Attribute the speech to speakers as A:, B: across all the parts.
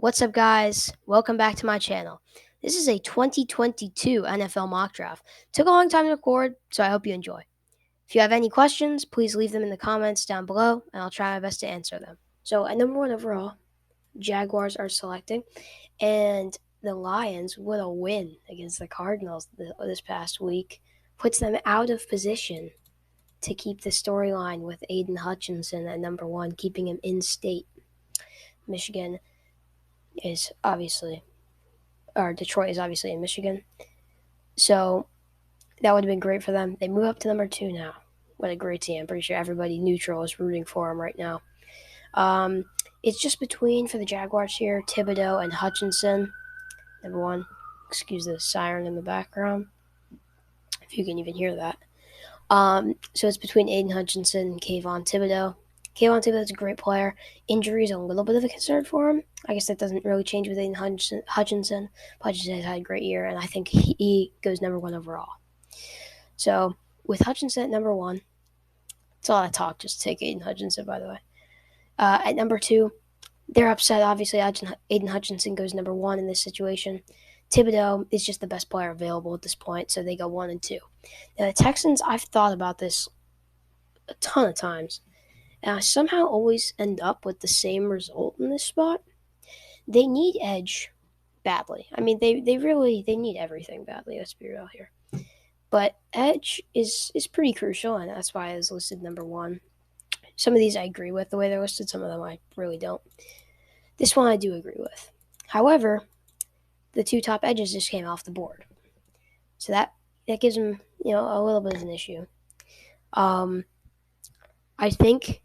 A: What's up, guys? Welcome back to my channel. This is a 2022 NFL mock draft. Took a long time to record, so I hope you enjoy. If you have any questions, please leave them in the comments down below, and I'll try my best to answer them. So, at number 1 overall, Jaguars are selecting, and the Lions, with a win against the Cardinals this past week, puts them out of position to keep the storyline with Aiden Hutchinson at number 1, keeping him in state. Michigan is obviously, or Detroit is obviously in Michigan. So that would have been great for them. They move up to number 2 now. What a great team. I'm pretty sure everybody neutral is rooting for them right now. It's just between, for the Jaguars here, Thibodeau and Hutchinson. Number 1. Excuse the siren in the background, if you can even hear that. So it's between Aiden Hutchinson and Kayvon Thibodeau. Kayvon Thibodeau's a great player. Injury is a little bit of a concern for him. I guess that doesn't really change with Aiden Hutchinson. Hutchinson has had a great year, and I think he goes number 1 overall. So with Hutchinson at number 1, it's a lot of talk just to take Aiden Hutchinson, by the way. At number 2, they're upset. Obviously, Aiden Hutchinson goes number 1 in this situation. Thibodeau is just the best player available at this point, so they go 1 and 2. Now, the Texans, I've thought about this a ton of times, and I somehow always end up with the same result in this spot. They need edge badly. I mean, they need everything badly. Let's be real here. But edge is pretty crucial, and that's why I was listed number 1. Some of these I agree with the way they're listed. Some of them I really don't. This one I do agree with. However, the 2 top edges just came off the board, so that gives them a little bit of an issue. I think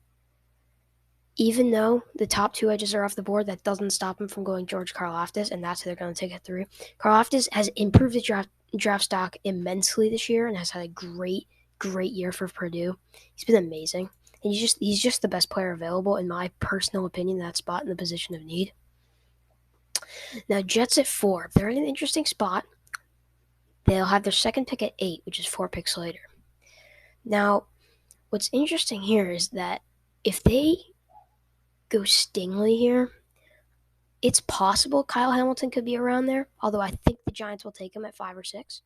A: even though the top 2 edges are off the board, that doesn't stop him from going George Karlaftis, and that's who they're going to take it through. Karlaftis has improved his draft stock immensely this year and has had a great year for Purdue. He's been amazing, and he's just the best player available, in my personal opinion, that spot in the position of need. Now, Jets at 4. They're in an interesting spot. They'll have their second pick at 8, which is 4 picks later. Now, what's interesting here is that if they go Stingley here, it's possible Kyle Hamilton could be around there, although I think the Giants will take him at 5 or 6.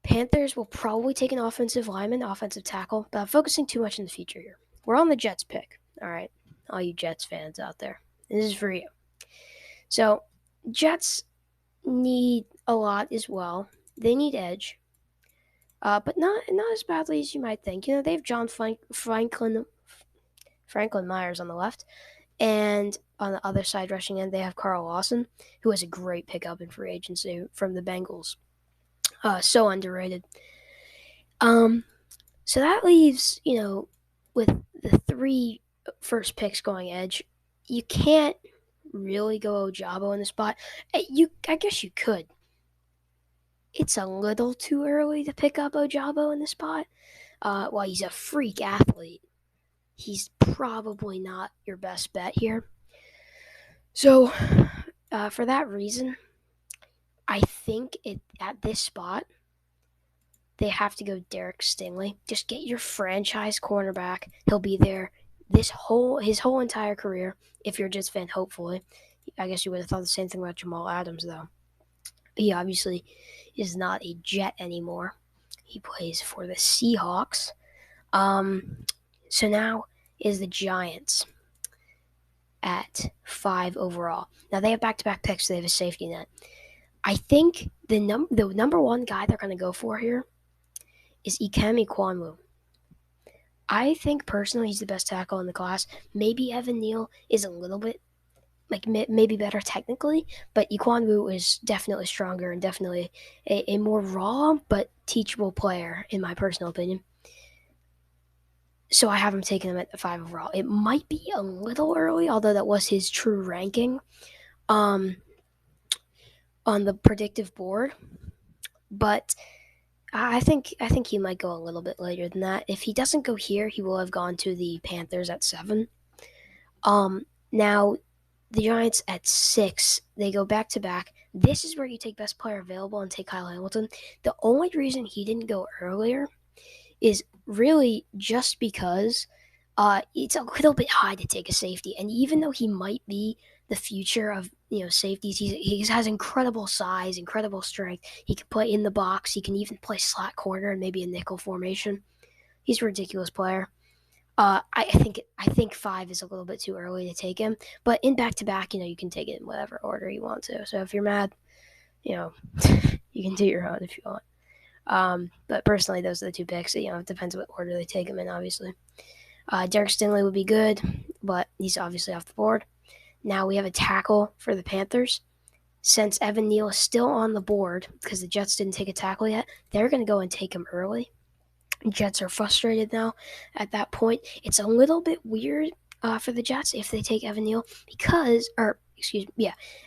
A: Panthers will probably take an offensive lineman, offensive tackle, but I'm focusing too much in the future here. We're on the Jets pick, all right, all you Jets fans out there. This is for you. So, Jets need a lot as well. They need edge, but not as badly as you might think. They have John Franklin Myers on the left, and on the other side rushing end, they have Carl Lawson, who was a great pickup in free agency from the Bengals. So underrated. So that leaves, with the 3 first picks going edge, you can't really go Ojabo in the spot. I guess you could. It's a little too early to pick up Ojabo in the spot. While he's a freak athlete, he's probably not your best bet here. So, for that reason, I think at this spot, they have to go Derek Stingley. Just get your franchise cornerback. He'll be there his whole entire career, if you're a Jets fan, hopefully. I guess you would have thought the same thing about Jamal Adams, though. He obviously is not a Jet anymore. He plays for the Seahawks. So now is the Giants at 5 overall. Now they have back-to-back picks, so they have a safety net. I think the number 1 guy they're going to go for here is Ikem Ekwonu. I think personally he's the best tackle in the class. Maybe Evan Neal is a little bit, maybe better technically, but Ekwonu is definitely stronger and definitely a more raw but teachable player, in my personal opinion. So I have him taking him at 5 overall. It might be a little early, although that was his true ranking on the predictive board. But I think he might go a little bit later than that. If he doesn't go here, he will have gone to the Panthers at 7. Now, the Giants at 6, they go back-to-back. This is where you take best player available and take Kyle Hamilton. The only reason he didn't go earlier is really just because It's a little bit high to take a safety. And even though he might be the future of safeties, he has incredible size, incredible strength. He can play in the box. He can even play slot corner and maybe a nickel formation. He's a ridiculous player. I think 5 is a little bit too early to take him, but in back to back, you can take it in whatever order you want to. So if you're mad, you can do your own if you want. But personally, those are the 2 picks. It depends what order they take them in, obviously. Derek Stingley would be good, but he's obviously off the board. Now we have a tackle for the Panthers. Since Evan Neal is still on the board because the Jets didn't take a tackle yet, they're going to go and take him early. Jets are frustrated now at that point. It's a little bit weird for the Jets if they take Evan Neal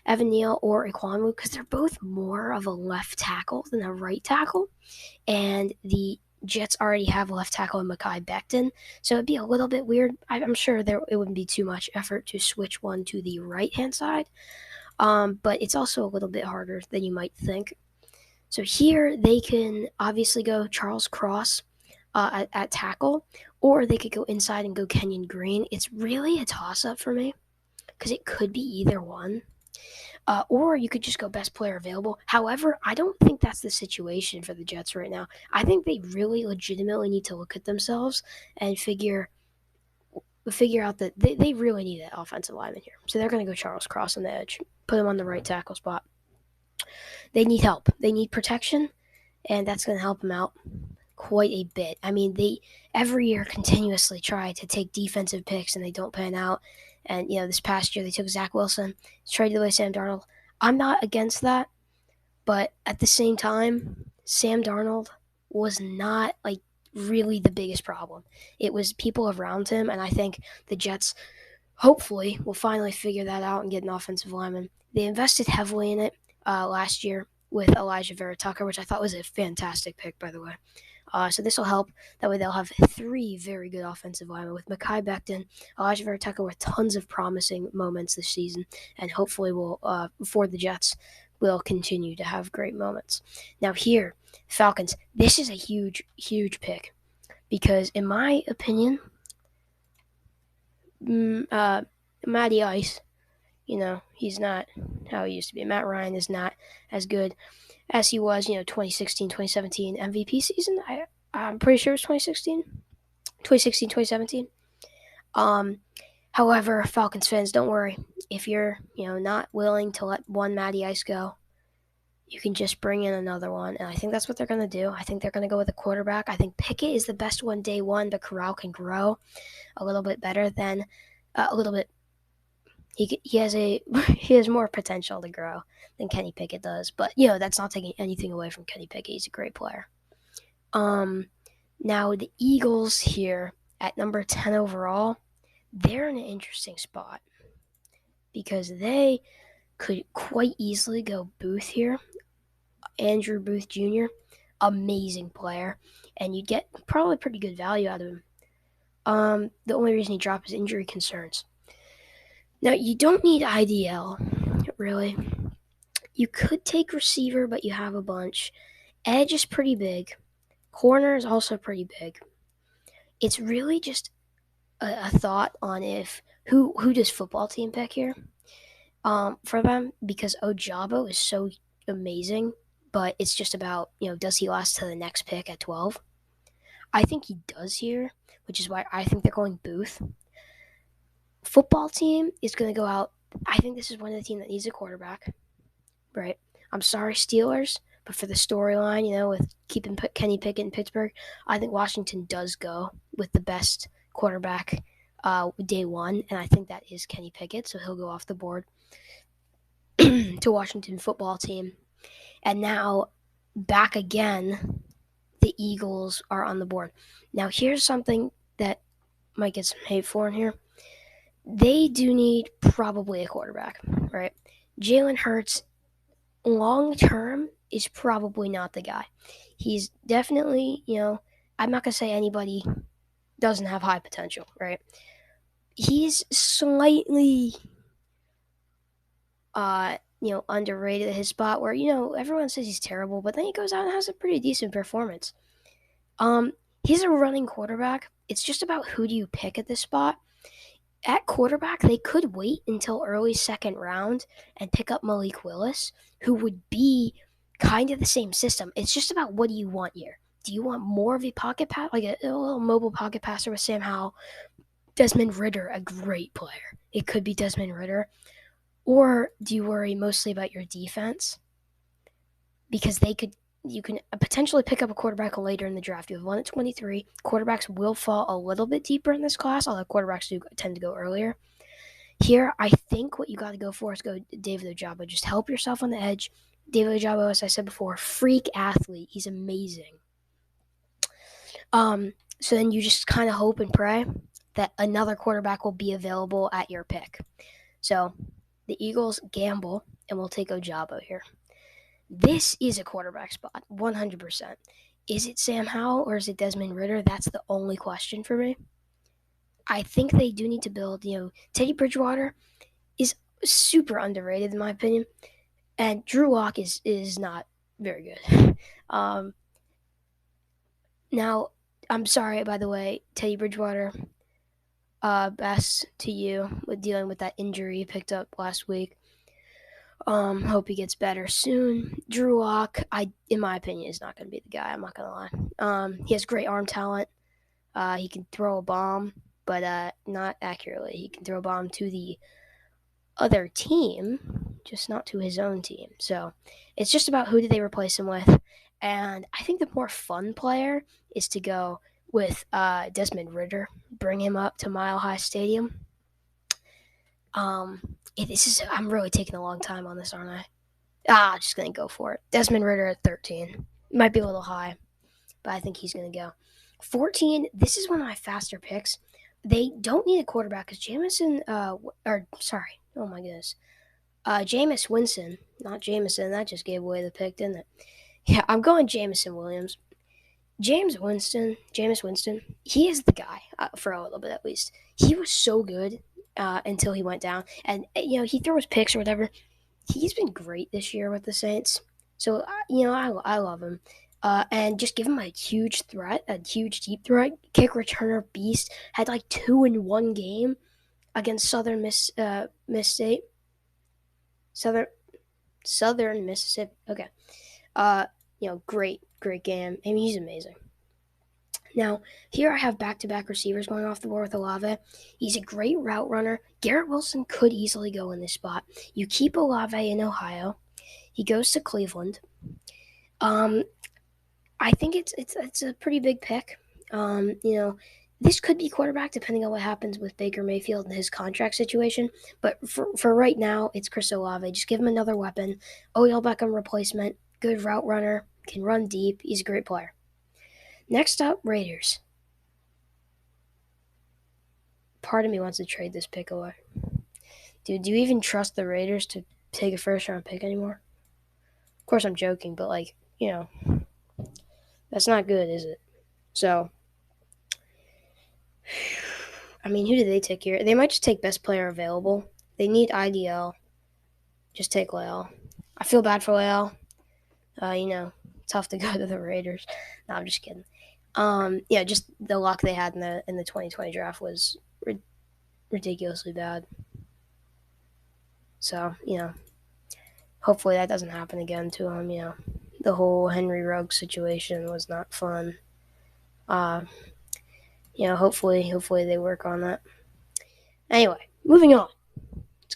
A: Evan Neal or Iquanu, because they're both more of a left tackle than a right tackle. And the Jets already have a left tackle in Mekhi Becton, so it'd be a little bit weird. I'm sure it wouldn't be too much effort to switch one to the right-hand side, but it's also a little bit harder than you might think. So here they can obviously go Charles Cross at tackle, or they could go inside and go Kenyon Green. It's really a toss-up for me because it could be either one. Or you could just go best player available. However, I don't think that's the situation for the Jets right now. I think they really legitimately need to look at themselves and figure out that they really need that offensive lineman here. So they're going to go Charles Cross on the edge, put him on the right tackle spot. They need help. They need protection, and that's going to help them out quite a bit. I mean, they every year continuously try to take defensive picks, and they don't pan out. And, this past year they took Zach Wilson, traded away Sam Darnold. I'm not against that, but at the same time, Sam Darnold was not, really the biggest problem. It was people around him, and I think the Jets hopefully will finally figure that out and get an offensive lineman. They invested heavily in it last year with Elijah Vera Tucker, which I thought was a fantastic pick, by the way. So this will help. That way they'll have 3 very good offensive linemen with Mekhi Becton, Elijah Vera Tucker with tons of promising moments this season, and hopefully for the Jets, will continue to have great moments. Now here, Falcons, this is a huge, huge pick because in my opinion, Matty Ice, he's not how he used to be. Matt Ryan is not as good as he was, 2016, 2017 MVP season. I'm pretty sure it was 2016, 2017. However, Falcons fans, don't worry. If you're, not willing to let one Matty Ice go, you can just bring in another one. And I think that's what they're going to do. I think they're going to go with a quarterback. I think Pickett is the best one day one, but Corral can grow a little bit better than a little bit. He has more potential to grow than Kenny Pickett does, but that's not taking anything away from Kenny Pickett. He's a great player. Now the Eagles here at number 10 overall, they're in an interesting spot because they could quite easily go Booth here, Andrew Booth Jr., amazing player, and you'd get probably pretty good value out of him. The only reason he dropped is injury concerns. Now, you don't need IDL, really. You could take receiver, but you have a bunch. Edge is pretty big. Corner is also pretty big. It's really just a thought on who does football team pick here for them, because Ojabo is so amazing, but it's just about, does he last to the next pick at 12? I think he does here, which is why I think they're going Booth. Football team is going to go out. I think this is one of the teams that needs a quarterback, right? I'm sorry, Steelers, but for the storyline, with keeping Kenny Pickett in Pittsburgh, I think Washington does go with the best quarterback day one, and I think that is Kenny Pickett, so he'll go off the board to Washington football team. And now, back again, the Eagles are on the board. Now, here's something that might get some hate for in here. They do need probably a quarterback, right? Jalen Hurts, long term, is probably not the guy. He's definitely, I'm not going to say anybody doesn't have high potential, right? He's slightly, underrated at his spot where, everyone says he's terrible, but then he goes out and has a pretty decent performance. He's a running quarterback, it's just about who do you pick at this spot. At quarterback, they could wait until early second round and pick up Malik Willis, who would be kind of the same system. It's just about what do you want here. Do you want more of a pocket pass, like a little mobile pocket passer with Sam Howell? Desmond Ritter, a great player. It could be Desmond Ritter. Or do you worry mostly about your defense? Because you can potentially pick up a quarterback later in the draft. You have one at 23. Quarterbacks will fall a little bit deeper in this class, although quarterbacks do tend to go earlier. Here, I think what you got to go for is go David Ojabo. Just help yourself on the edge. David Ojabo, as I said before, freak athlete. He's amazing. So then you just kind of hope and pray that another quarterback will be available at your pick. So the Eagles gamble, and we'll take Ojabo here. This is a quarterback spot, 100%. Is it Sam Howell or is it Desmond Ritter? That's the only question for me. I think they do need to build, Teddy Bridgewater is super underrated in my opinion, and Drew Lock is not very good. Now, I'm sorry, by the way, Teddy Bridgewater, best to you with dealing with that injury you picked up last week. Hope he gets better soon. Drew Lock, in my opinion, is not going to be the guy. I'm not going to lie. He has great arm talent. He can throw a bomb, but not accurately. He can throw a bomb to the other team, just not to his own team. So it's just about who do they replace him with. And I think the more fun player is to go with Desmond Ritter. Bring him up to Mile High Stadium. I'm really taking a long time on this, aren't I? I'm just going to go for it. Desmond Ritter at 13. Might be a little high, but I think he's going to go. 14, this is one of my faster picks. They don't need a quarterback because Jameis Winston, not Jameson. That just gave away the pick, didn't it? Yeah, I'm going Jameson Williams. Jameis Winston, he is the guy for a little bit at least. He was so good until he went down. And, he throws picks or whatever. He's been great this year with the Saints. So, I love him. And just give him a huge threat, a huge deep threat. Kick returner beast. Had like 2 in 1 game against Southern Mississippi. Southern Mississippi. Okay. Great game. I mean, he's amazing. Now, here I have back-to-back receivers going off the board with Olave. He's a great route runner. Garrett Wilson could easily go in this spot. You keep Olave in Ohio. He goes to Cleveland. I think it's a pretty big pick. This could be quarterback depending on what happens with Baker Mayfield and his contract situation. But for right now, it's Chris Olave. Just give him another weapon. Odell Beckham replacement. Good route runner. Can run deep. He's a great player. Next up, Raiders. Part of me wants to trade this pick away. Dude, do you even trust the Raiders to take a first-round pick anymore? Of course, I'm joking, but, that's not good, is it? So, I mean, who do they take here? They might just take best player available. They need IDL. Just take Leal. I feel bad for Leal. Tough to go to the Raiders. No, I'm just kidding. Just the luck they had in the 2020 draft was ridiculously bad. So, hopefully that doesn't happen again to him. The whole Henry Ruggs situation was not fun. Hopefully they work on that. Anyway, moving on.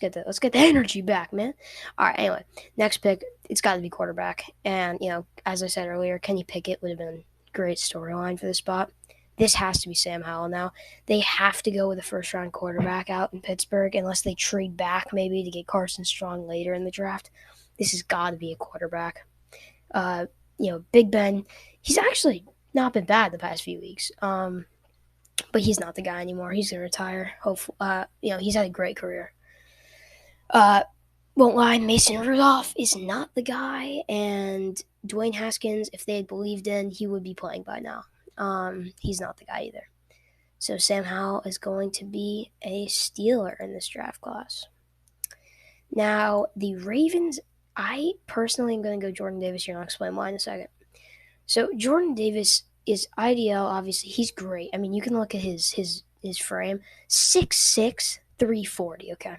A: Let's get the energy back, man. All right, anyway, next pick, it's got to be quarterback. And, as I said earlier, Kenny Pickett would have been a great storyline for the spot. This has to be Sam Howell now. They have to go with a first-round quarterback out in Pittsburgh unless they trade back maybe to get Carson Strong later in the draft. This has got to be a quarterback. Big Ben, he's actually not been bad the past few weeks. But he's not the guy anymore. He's going to retire. Hopefully, he's had a great career. Won't lie, Mason Rudolph is not the guy, and Dwayne Haskins, if they had believed in, he would be playing by now. He's not the guy either. So Sam Howell is going to be a Steeler in this draft class. Now, the Ravens, I personally am going to go Jordan Davis here, and I'll explain why in a second. So Jordan Davis, is IDL. Obviously, he's great. I mean, you can look at his frame, 6'6", 340. Okay.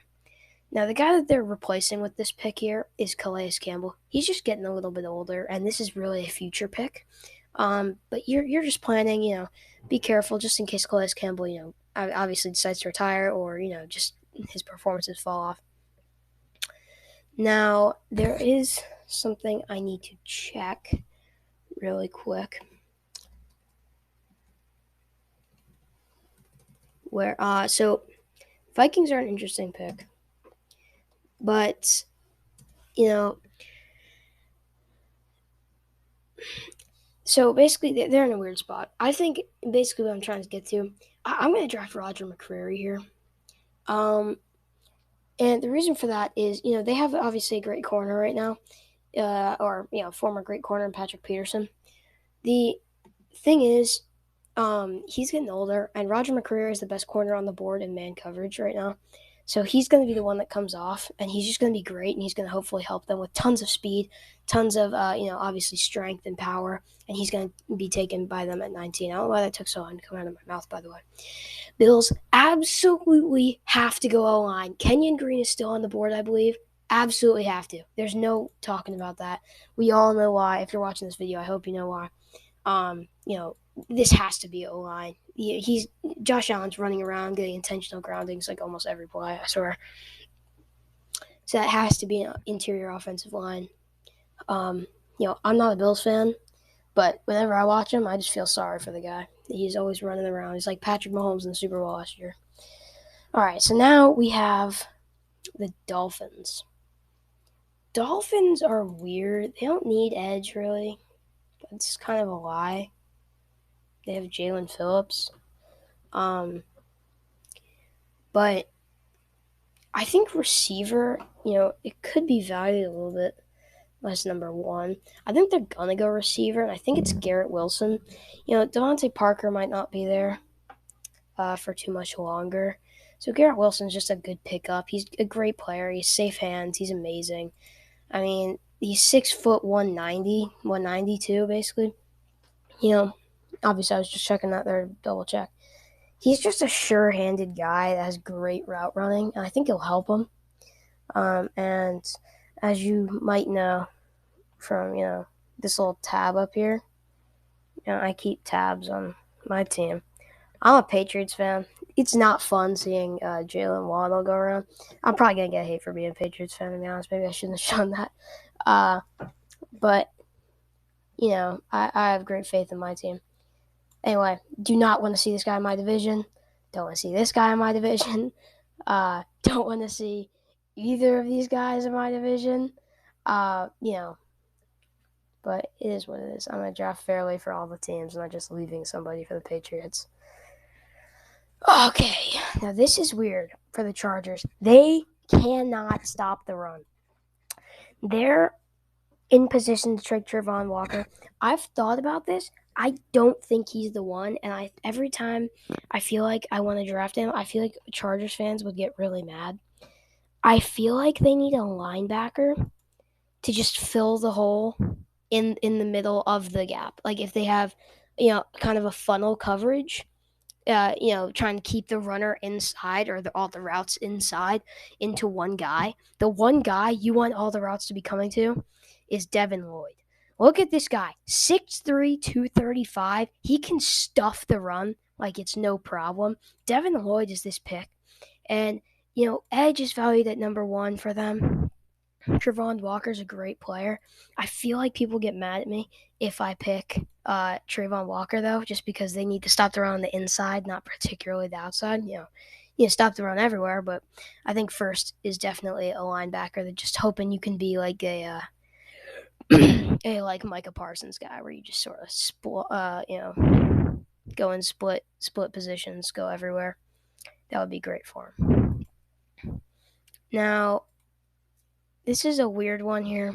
A: Now, the guy that they're replacing with this pick here is Calais Campbell. He's just getting a little bit older, and this is really a future pick. But you're just planning, be careful just in case Calais Campbell, obviously decides to retire or, just his performances fall off. Now, there is something I need to check really quick. So Vikings are an interesting pick. But, so basically they're in a weird spot. I think basically what I'm trying to get to, I'm going to draft Roger Mccrary here. And the reason for that is, they have obviously a great corner right now, or former great corner in Patrick Peterson. The thing is, he's getting older, and Roger Mccrary is the best corner on the board in man coverage right now. So he's going to be the one that comes off, and he's just going to be great, and he's going to hopefully help them with tons of speed, tons of, obviously strength and power, and he's going to be taken by them at 19. I don't know why that took so long to come out of my mouth, by the way. Bills absolutely have to go O-line. Kenyon Green is still on the board, I believe. Absolutely have to. There's no talking about that. We all know why. If you're watching this video, I hope you know why. This has to be O-line. Josh Allen's running around getting intentional groundings like almost every play, I swear. So that has to be an interior offensive line. I'm not a Bills fan, but whenever I watch him, I just feel sorry for the guy. He's always running around. He's like Patrick Mahomes in the Super Bowl last year. All right, so now we have the Dolphins. Dolphins are weird. They don't need edge, really. It's kind of a lie. They have Jalen Phillips. But I think receiver, it could be valued a little bit. That's number one. I think they're going to go receiver, and I think it's Garrett Wilson. Devontae Parker might not be there for too much longer. So Garrett Wilson's just a good pickup. He's a great player. He's safe hands. He's amazing. I mean, he's 6 foot 190, 192 basically. Obviously I was just checking that there to double check. He's just a sure-handed guy that has great route running, and I think he'll help him. And as you might know from, this little tab up here, I keep tabs on my team. I'm a Patriots fan. It's not fun seeing Jalen Waddle go around. I'm probably going to get hate for being a Patriots fan, to be honest. Maybe I shouldn't have shown that. But, I have great faith in my team. Anyway, do not want to see this guy in my division. Don't want to see this guy in my division. Don't want to see either of these guys in my division. But it is what it is. I'm going to draft fairly for all the teams, not just leaving somebody for the Patriots. Okay, now this is weird for the Chargers. They cannot stop the run. They're in position to trade Trayvon Walker. I've thought about this. I don't think he's the one, and every time I feel like I want to draft him, I feel like Chargers fans would get really mad. I feel like they need a linebacker to just fill the hole in the middle of the gap. Like if they have, kind of a funnel coverage, trying to keep the runner inside or all the routes inside into one guy. The one guy you want all the routes to be coming to is Devin Lloyd. Look at this guy, 6'3", 235. He can stuff the run like it's no problem. Devin Lloyd is this pick. And, edge is valued at number 1 for them. Trayvon Walker's a great player. I feel like people get mad at me if I pick Trayvon Walker, though, just because they need to stop the run on the inside, not particularly the outside. Stop the run everywhere, but I think first is definitely a linebacker that just hoping you can be like a like Micah Parsons guy where you just sort of split, go in split positions, go everywhere. That would be great for him. Now, this is a weird one here.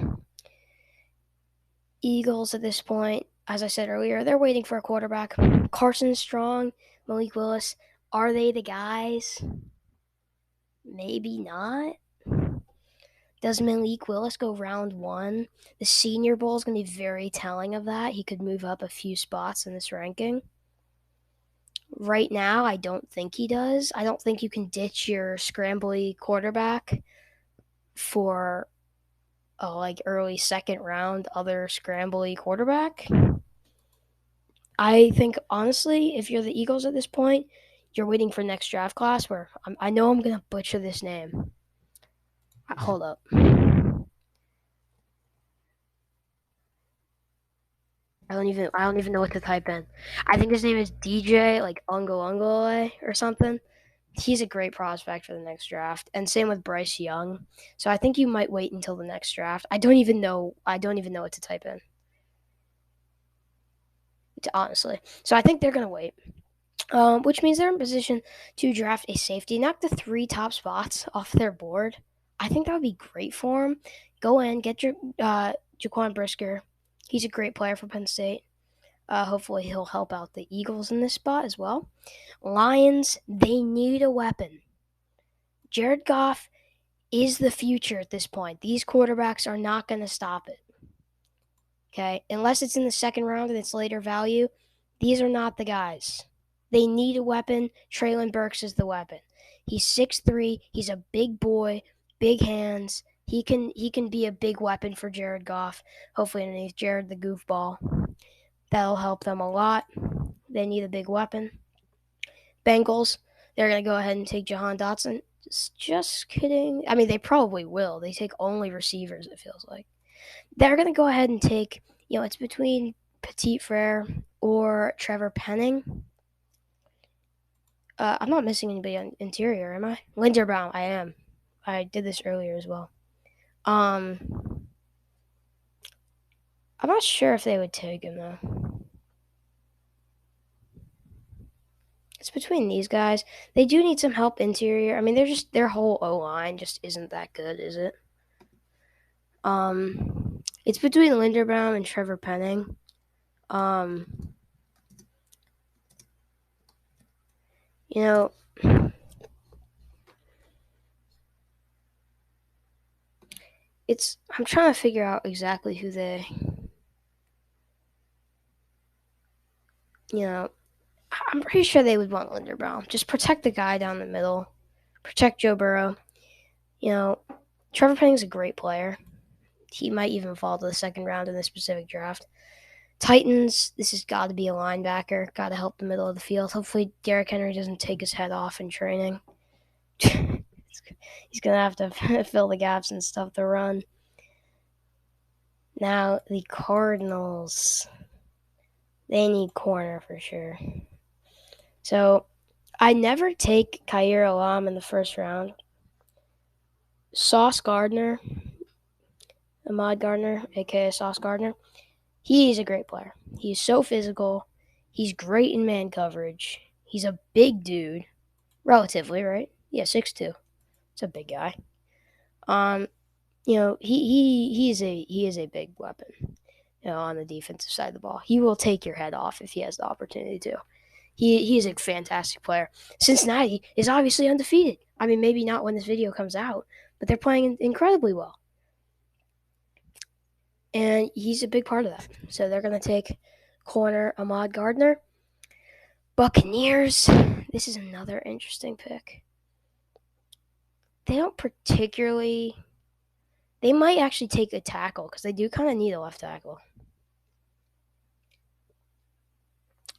A: Eagles at this point, as I said earlier, they're waiting for a quarterback. Carson Strong, Malik Willis, are they the guys? Maybe not. Does Malik Willis go round 1? The Senior Bowl is going to be very telling of that. He could move up a few spots in this ranking. Right now, I don't think he does. I don't think you can ditch your scrambly quarterback for a early second round other scrambly quarterback. I think honestly, if you're the Eagles at this point, you're waiting for next draft class. Where I know I'm gonna butcher this name. Hold up. I don't even know what to type in. I think his name is DJ Ungo or something. He's a great prospect for the next draft, and same with Bryce Young. So I think you might wait until the next draft. I don't even know what to type in, honestly. So I think they're gonna wait, which means they're in position to draft a safety, knock the 3 top spots off their board. I think that would be great for him. Go in, get your Jaquan Brisker. He's a great player for Penn State. Hopefully he'll help out the Eagles in this spot as well. Lions, they need a weapon. Jared Goff is the future at this point. These quarterbacks are not going to stop it. Okay? Unless it's in the second round and it's later value, these are not the guys. They need a weapon. Treylon Burks is the weapon. He's 6'3". He's a big boy, big hands. He can be a big weapon for Jared Goff. Hopefully underneath Jared the goofball. That'll help them a lot. They need a big weapon. Bengals, they're going to go ahead and take Jahan Dotson. Just kidding. I mean, they probably will. They take only receivers, it feels like. They're going to go ahead and take, it's between Petit Frere or Trevor Penning. I'm not missing anybody on interior, am I? Linderbaum, I am. I did this earlier as well. I'm not sure if they would take him, though. It's between these guys. They do need some help interior. I mean, their whole O-line just isn't that good, is it? It's between Linderbaum and Trevor Penning. I'm trying to figure out exactly who they, I'm pretty sure they would want Linderbaum. Just protect the guy down the middle. Protect Joe Burrow. Trevor Penning's a great player. He might even fall to the second round in this specific draft. Titans, this has got to be a linebacker. Got to help the middle of the field. Hopefully Derrick Henry doesn't take his head off in training. He's going to have to fill the gaps and stuff to run. Now, the Cardinals. They need corner for sure. So, I never take Khair Elam in the first round. Sauce Gardner, Ahmad Gardner, a.k.a. Sauce Gardner, he's a great player. He's so physical. He's great in man coverage. He's a big dude, relatively, right? Yeah, 6'2". It's a big guy. He is a big weapon. On the defensive side of the ball, he will take your head off if he has the opportunity to. He is a fantastic player. Cincinnati is obviously undefeated. I mean, maybe not when this video comes out, but they're playing incredibly well. And he's a big part of that. So they're going to take corner Ahmad Gardner. Buccaneers, this is another interesting pick. They don't particularly... They might actually take a tackle because they do kind of need a left tackle.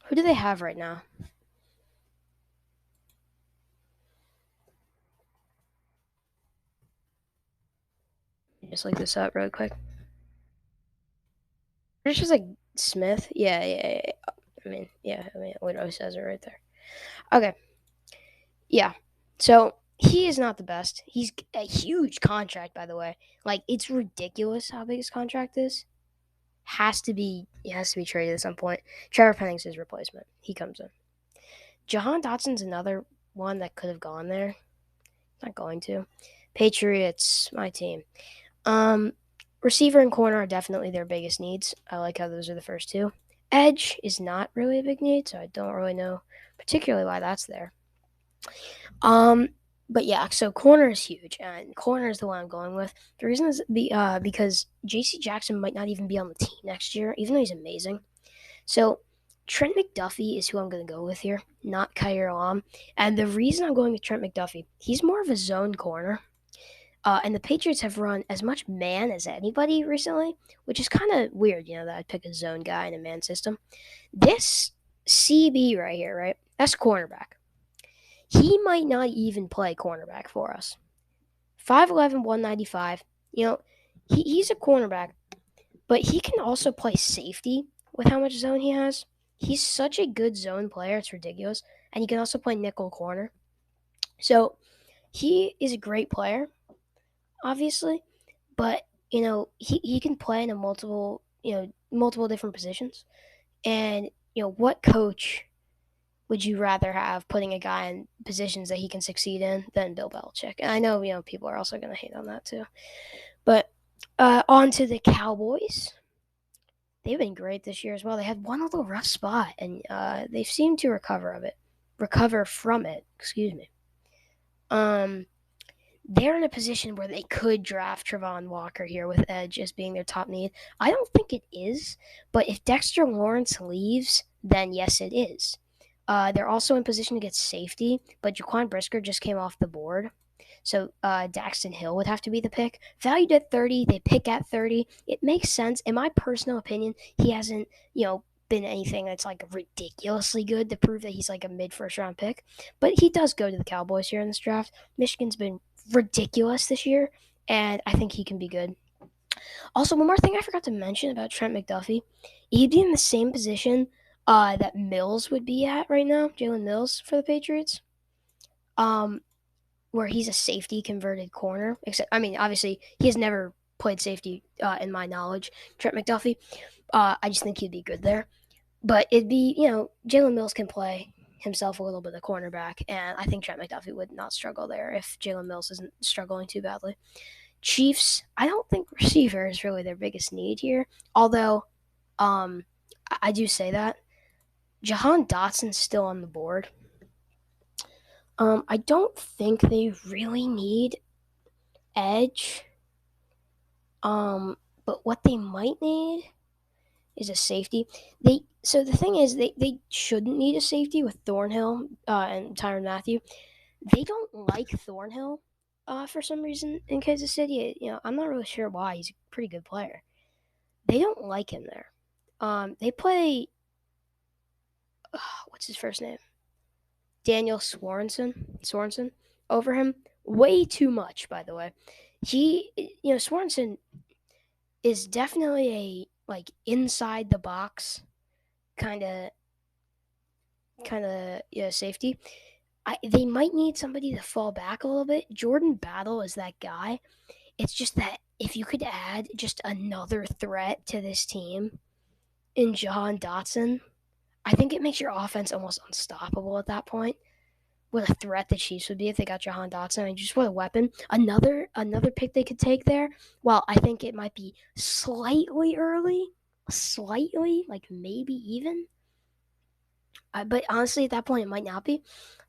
A: Who do they have right now? Just look this up real quick. It's just like Smith. Yeah. I mean, it always says it right there. Okay. Yeah. So he is not the best. He's a huge contract, by the way. It's ridiculous how big his contract is. He has to be traded at some point. Trevor Penning's his replacement. He comes in. Jahan Dotson's another one that could have gone there. Not going to. Patriots, my team. Receiver and corner are definitely their biggest needs. I like how those are the first two. Edge is not really a big need, so I don't really know particularly why that's there. But yeah, so corner is huge, and corner is the one I'm going with. The reason is because J.C. Jackson might not even be on the team next year, even though he's amazing. So Trent McDuffie is who I'm going to go with here, not Khair Alam. And the reason I'm going with Trent McDuffie, he's more of a zone corner. And the Patriots have run as much man as anybody recently, which is kind of weird, that I'd pick a zone guy in a man system. This CB right here, right? That's cornerback. He might not even play cornerback for us. 5'11", 195. He's a cornerback, but he can also play safety with how much zone he has. He's such a good zone player, it's ridiculous. And he can also play nickel corner. So he is a great player, obviously, but he can play in a multiple different positions. And what coach would you rather have putting a guy in positions that he can succeed in than Bill Belichick? And I know people are also going to hate on that too. But on to the Cowboys. They've been great this year as well. They had one little rough spot, and they've seemed to recover from it. Excuse me. They're in a position where they could draft Travon Walker here with edge as being their top need. I don't think it is, but if Dexter Lawrence leaves, then yes, it is. They're also in position to get safety, but Jaquan Brisker just came off the board. So Daxton Hill would have to be the pick. Valued at 30, they pick at 30. It makes sense. In my personal opinion, he hasn't, been anything that's like ridiculously good to prove that he's like a mid-first round pick. But he does go to the Cowboys here in this draft. Michigan's been ridiculous this year, and I think he can be good. Also, one more thing I forgot to mention about Trent McDuffie. He'd be in the same position that Mills would be at right now, Jalen Mills for the Patriots. Where he's a safety converted corner. Except, obviously, he has never played safety in my knowledge. Trent McDuffie, I just think he'd be good there. But it'd be, Jalen Mills can play himself a little bit of cornerback, and I think Trent McDuffie would not struggle there if Jalen Mills isn't struggling too badly. Chiefs, I don't think receiver is really their biggest need here, although I do say that. Jahan Dotson's still on the board. I don't think they really need edge. But what they might need is a safety. So the thing is, they shouldn't need a safety with Thornhill and Tyrann Mathieu. They don't like Thornhill for some reason in Kansas City. I'm not really sure why. He's a pretty good player. They don't like him there. They play. What's his first name? Daniel Sorensen over him. Way too much, by the way. Sorensen is definitely a inside the box kind of safety. They might need somebody to fall back a little bit. Jordan Battle is that guy. It's just that if you could add just another threat to this team in Jahan Dotson, I think it makes your offense almost unstoppable at that point. What a threat the Chiefs would be if they got Jahan Dotson. Just what a weapon. Another pick they could take there. Well, I think it might be slightly early. Like maybe even. But honestly, at that point, it might not be.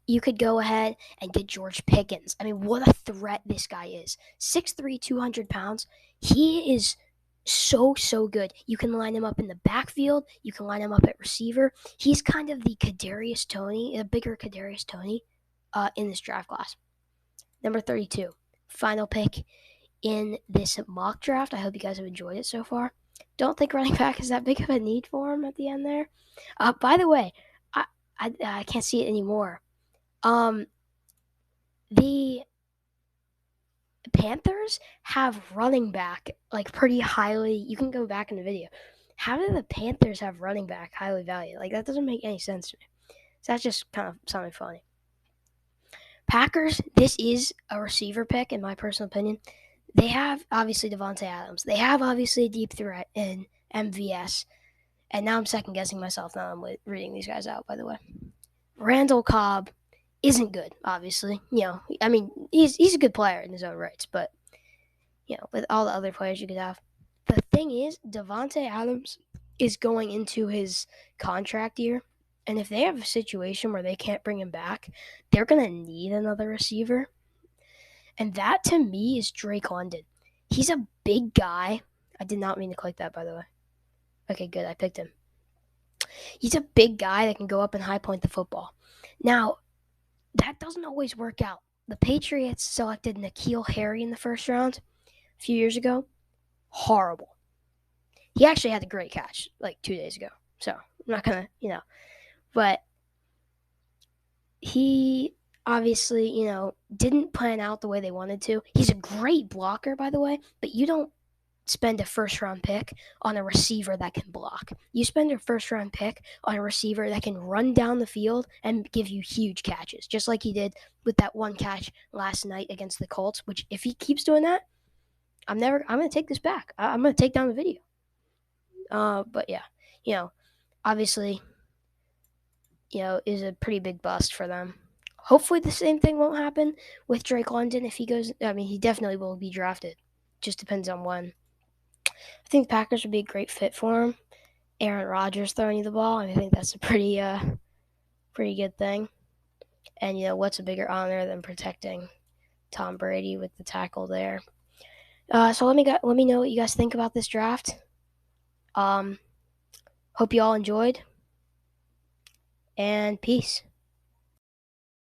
A: You could go ahead and get George Pickens. What a threat this guy is. 6'3", 200 pounds. He is so good. You can line him up in the backfield. You can line him up at receiver. He's kind of the Kadarius Toney, a bigger Kadarius Toney in this draft class. Number 32, final pick in this mock draft. I hope you guys have enjoyed it so far. Don't think running back is that big of a need for him at the end there. By the way, I can't see it anymore. The Panthers have running back pretty highly. You can go back in the video. How do the Panthers have running back highly valued? That doesn't make any sense to me. So that's just kind of something funny. Packers, this is a receiver pick in my personal opinion. They have obviously Davonte Adams. They have obviously a deep threat in MVS. And now I'm second guessing myself now I'm reading these guys out, by the way. Randall Cobb isn't good, obviously. He's a good player in his own rights, but with all the other players you could have. The thing is, Davonte Adams is going into his contract year, and if they have a situation where they can't bring him back, they're going to need another receiver. And that to me is Drake London. He's a big guy. I did not mean to click that, by the way. Okay, good. I picked him. He's a big guy that can go up and high point the football. Now, that doesn't always work out. The Patriots selected N'Keal Harry in the first round a few years ago. Horrible. He actually had a great catch like 2 days ago. So I'm not going to, but he obviously, didn't plan out the way they wanted to. He's a great blocker, by the way, but you don't spend a first-round pick on a receiver that can block. You spend a first-round pick on a receiver that can run down the field and give you huge catches, just like he did with that one catch last night against the Colts, which if he keeps doing that, I'm going to take this back. I'm going to take down the video. But yeah, obviously, is a pretty big bust for them. Hopefully the same thing won't happen with Drake London if he goes. I mean, he definitely will be drafted. Just depends on when. I think the Packers would be a great fit for him. Aaron Rodgers throwing you the ball, and I think that's a pretty good thing. And what's a bigger honor than protecting Tom Brady with the tackle there? So let me know what you guys think about this draft. Hope you all enjoyed, and peace.